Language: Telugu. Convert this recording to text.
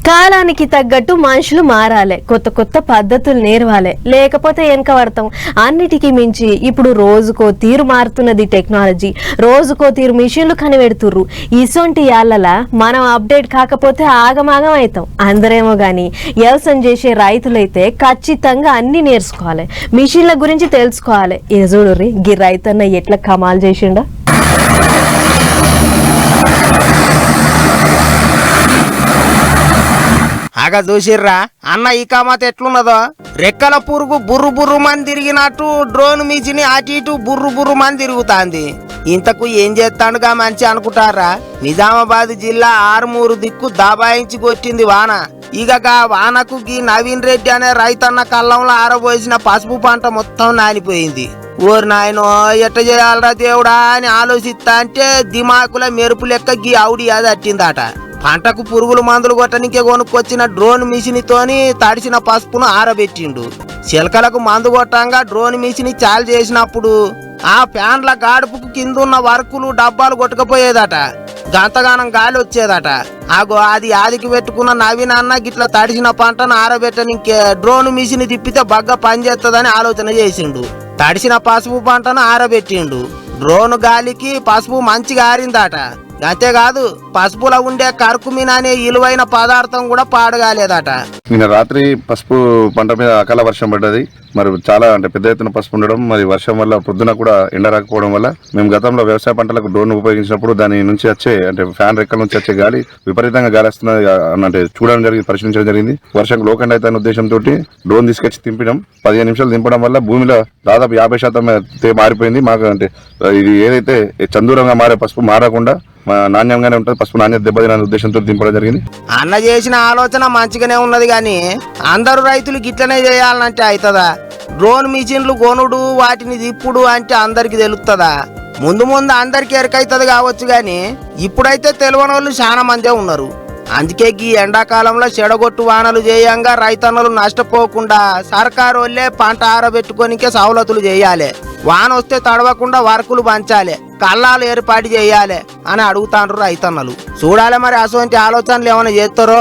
కాలానికి తగ్గట్టు మనుషులు మారాలి, కొత్త కొత్త పద్ధతులు నేర్వాలి, లేకపోతే వెనక పడతాం. అన్నిటికీ మించి ఇప్పుడు రోజుకో తీరు మారుతున్నది టెక్నాలజీ, రోజుకో తీరు మిషన్లు కనిపెడుతుర్రు. ఇసొంటి యాళ్ళ మనం అప్డేట్ కాకపోతే ఆగమాగం అవుతాం. అందరేమో గాని వ్యవసాయం చేసే రైతులైతే ఖచ్చితంగా అన్ని నేర్చుకోవాలి, మిషన్ల గురించి తెలుసుకోవాలి. ఏ చూడుర్రి గి రైతన్న ఎట్లా కమాల్ చేసిండో. ఆగా చూసిర్రా అన్న ఈ కామాత ఎట్లున్నదో, రెక్కల పురుగు బుర్రు బుర్రు మంది తిరిగినట్టు డ్రోన్ మిచిని అటు ఇటు బుర్రు బుర్రు మంది తిరుగుతాంది. ఇంతకు ఏం చేస్తాడుగా మంచి అనుకుంటారా? నిజామాబాద్ జిల్లా ఆర్మూరు దిక్కు దాబాయించి కొట్టింది వాన. ఇక వానకు గీ నవీన్ రెడ్డి అనే రైతన్న కళ్ళంలో ఆరబోసిన పసుపు పంట మొత్తం నానిపోయింది. ఓరు నాయనో ఎట్ట చేయాలరా దేవుడా అని ఆలోచిస్తా అంటే దిమాకుల మెరుపు లెక్క గీ ఆవుడి అది అట్టిందట. పంటకు పురుగులు మందులు కొట్టనికే కొనుక్కొచ్చిన డ్రోన్ మిషన్తోని తడిసిన పసుపును ఆరబెట్టిండు. చిలకలకు మందు కొట్టంగా డ్రోన్ మిషన్ చాలు చేసినప్పుడు ఆ ఫ్యాన్ల గాడుపుకు కిందున్న వర్కులు డబ్బాలు కొట్టుకుపోయేదట. గంతగానం గాలి వచ్చేదట. ఆగో అది ఆదికి పెట్టుకున్న నవీన్ అన్న గిట్ల తడిసిన పంటను ఆరబెట్టనికే డ్రోన్ మిషన్ తిప్పితే బగ్గా పనిచేస్తుందని ఆలోచన చేసిండు. తడిసిన పసుపు పంటను ఆరబెట్టిండు. డ్రోన్ గాలికి పసుపు మంచిగా ఆరిందట. అంతేకాదు పసుపులో ఉండే కర్కుమిన్ అనే విలువైన పదార్థం కూడా పాడగాలేదట. నిన్న రాత్రి పసుపు పంట మీద అకాల వర్షం పడ్డది. మరి చాలా పెద్ద ఎత్తున పసుపు ఉండడం, మరి వర్షం వల్ల పొద్దున కూడా ఎండ రాకపోవడం వల్ల మేము గతంలో వ్యవసాయ పంటలకు డ్రోన్ ఉపయోగించినప్పుడు దాని నుంచి వచ్చే ఫ్యాన్ రెక్కల నుంచి వచ్చే గాలి విపరీతంగా గాలి వస్తున్నది చూడడం జరిగింది, పరిశీలించడం జరిగింది. వర్షం లోకండ్ అయితే అనే ఉద్దేశంతో డ్రోన్ తీసుకొచ్చి దింపడం 15 నిమిషాలు దింపడం వల్ల భూమిలో దాదాపు 50% మారిపోయింది. మాకు ఇది ఏదైతే చందూరంగా మారే పసుపు మారకుండా నాణ్యంగానే ఉంటుంది, పసుపు నాణ్యత దెబ్బతిన ఉద్దేశంతో దింపడం జరిగింది. అన్న చేసిన ఆలోచన మంచిగానే ఉన్నది కానీ అందరూ రైతులు గిట్లనే చేయాలంటే అవుతుందా? డ్రోన్ మిషన్లు కొనుడు వాటిని తిప్పుడు అంటే అందరికి తెలుస్తుందా? ముందు ముందు అందరికి ఎరకైతుంది కావచ్చు కానీ ఇప్పుడైతే తెలియని వాళ్ళు చాలా మందే ఉన్నారు. అందుకే ఈ ఎండాకాలంలో చెడగొట్టు వానలు చేయంగా రైతన్నలు నష్టపోకుండా సర్కారు వాళ్ళే పంట ఆరబెట్టుకోనికే సవలతులు చేయాలి. వాన వస్తే తడవకుండా వర్కులు పంచాలి, కళ్ళాలు ఏర్పాటు చేయాలి అని అడుగుతాండ్రు రైతన్నలు. చూడాలి మరి అటువంటి ఆలోచనలు ఏమైనా చేస్తారో.